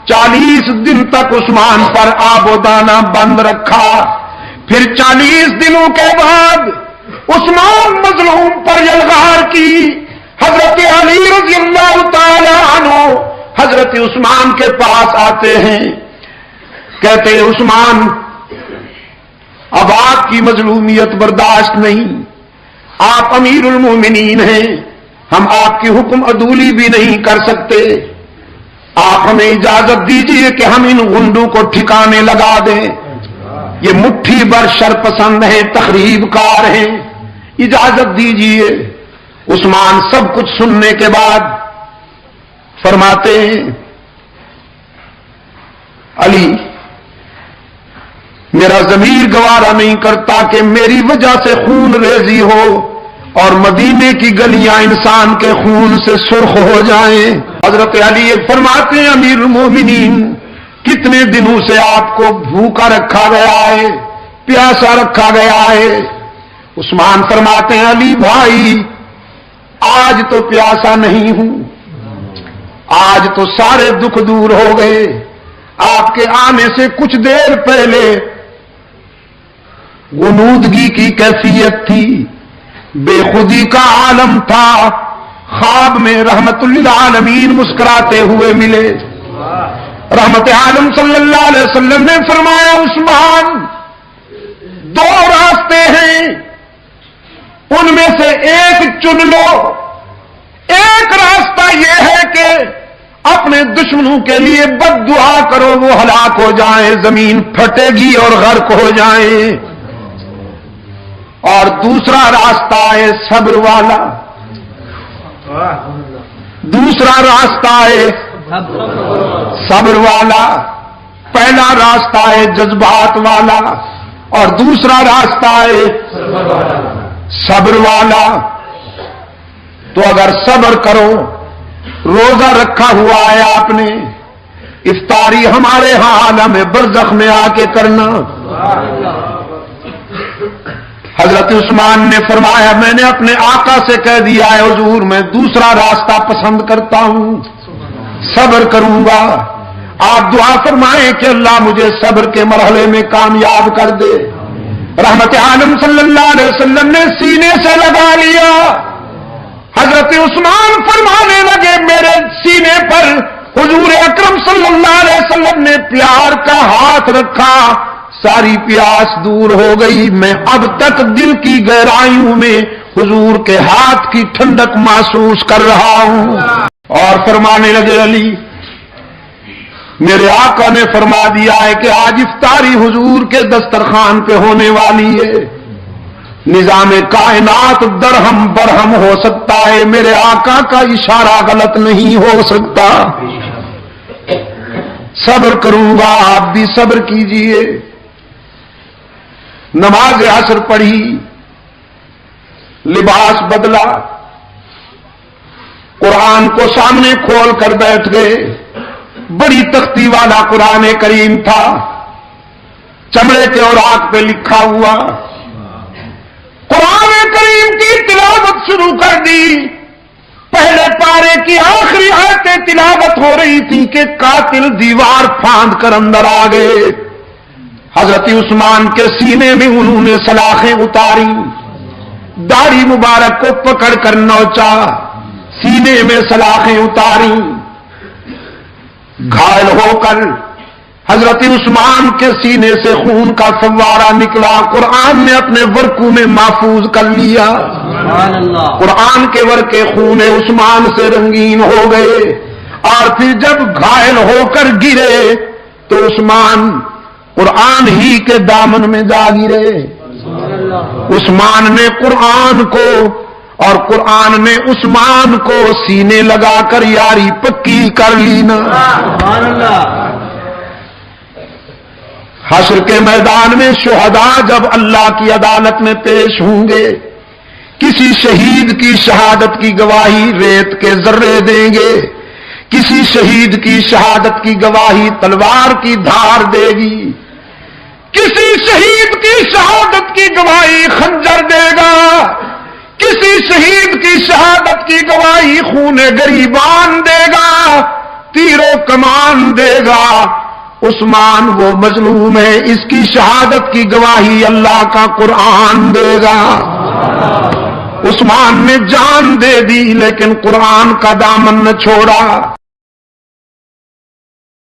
40 دن تک عثمان پر آب و دانہ بند رکھا. پھر 40 دنوں کے بعد عثمان مظلوم پر یلغار کی. حضرت علی رضی اللہ تعالی عنہ حضرت عثمان کے پاس آتے ہیں، کہتے ہیں عثمان اب آپ کی مظلومیت برداشت نہیں، آپ امیر المومنین ہیں، ہم آپ کی حکم عدولی بھی نہیں کر سکتے، آپ ہمیں اجازت دیجئے کہ ہم ان غنڈوں کو ٹھکانے لگا دیں. یہ مٹھی بر شرپسند ہیں، تخریب کار ہیں، اجازت دیجئے. عثمان سب کچھ سننے کے بعد فرماتے ہیں علی میرا ضمیر گوارا نہیں کرتا کہ میری وجہ سے خون ریزی ہو اور مدینے کی گلیاں انسان کے خون سے سرخ ہو جائیں. حضرت علی فرماتے ہیں امیر المومنین کتنے دنوں سے آپ کو بھوکا رکھا گیا ہے، پیاسا رکھا گیا ہے. عثمان فرماتے ہیں علی بھائی آج تو پیاسا نہیں ہوں، آج تو سارے دکھ دور ہو گئے. آپ کے آنے سے کچھ دیر پہلے غنودگی کی کیفیت تھی، بے خودی کا عالم تھا. خواب میں رحمت للعالمین مسکراتے ہوئے ملے. رحمت عالم صلی اللہ علیہ وسلم نے فرمایا عثمان 2 راستے ہیں، ان میں سے ایک چن لو. ایک راستہ یہ ہے کہ اپنے دشمنوں کے لیے بد دعا کرو، وہ ہلاک ہو جائیں، زمین پھٹے گی اور غرق ہو جائیں. اور دوسرا راستہ ہے صبر والا، دوسرا راستہ ہے صبر والا. پہلا راستہ ہے جذبات والا اور دوسرا راستہ ہے صبر والا. تو اگر صبر کرو، روزہ رکھا ہوا ہے آپ نے، افطاری ہمارے ہاں عالم برزخ میں آ کے کرنا. حضرت عثمان نے فرمایا میں نے اپنے آقا سے کہہ دیا ہے حضور میں دوسرا راستہ پسند کرتا ہوں، صبر کروں گا. آپ دعا فرمائیں کہ اللہ مجھے صبر کے مرحلے میں کامیاب کر دے. رحمت عالم صلی اللہ علیہ وسلم نے سینے سے لگا لیا. حضرت عثمان فرمانے لگے میرے سینے پر حضور اکرم صلی اللہ علیہ وسلم نے پیار کا ہاتھ رکھا، ساری پیاس دور ہو گئی. میں اب تک دل کی گہرائیوں میں حضور کے ہاتھ کی ٹھنڈک محسوس کر رہا ہوں. اور فرمانے لگے علی میرے آقا نے فرما دیا ہے کہ آج افطاری حضور کے دسترخوان پہ ہونے والی ہے. نظام کائنات درہم برہم ہو سکتا ہے، میرے آقا کا اشارہ غلط نہیں ہو سکتا. صبر کروں گا، آپ بھی صبر کیجئے. نماز عصر پڑھی، لباس بدلا، قرآن کو سامنے کھول کر بیٹھ گئے. بڑی تختی والا قرآن کریم تھا، چمڑے کے اوراق پہ لکھا ہوا. قرآن کریم کی تلاوت شروع کر دی. پہلے پارے کی آخری آیتیں تلاوت ہو رہی تھی کہ قاتل دیوار پھاند کر اندر آ گئے. حضرت عثمان کے سینے میں انہوں نے سلاخیں اتاری، داڑھی مبارک کو پکڑ کر نوچا، سینے میں سلاخیں اتاری. گھائل ہو کر حضرت عثمان کے سینے سے خون کا فوارہ نکلا. قرآن نے اپنے ورقوں میں محفوظ کر لیا. قرآن کے ورقے خون عثمان سے رنگین ہو گئے. اور پھر جب گھائل ہو کر گرے تو عثمان قرآن ہی کے دامن میں جا گرے. عثمان نے قرآن کو اور قرآن نے عثمان کو سینے لگا کر یاری پکی کر لی نا. حشر کے میدان میں شہداء جب اللہ کی عدالت میں پیش ہوں گے، کسی شہید کی شہادت کی گواہی ریت کے ذرے دیں گے، کسی شہید کی شہادت کی گواہی تلوار کی دھار دے گی، کسی شہید کی شہادت کی گواہی خنجر دے گا، کسی شہید کی شہادت کی گواہی خون گریبان دے گا، تیرو کمان دے گا۔ عثمان وہ مظلوم ہے، اس کی شہادت کی گواہی اللہ کا قرآن دے گا۔ عثمان نے جان دے دی لیکن قرآن کا دامن نہ چھوڑا۔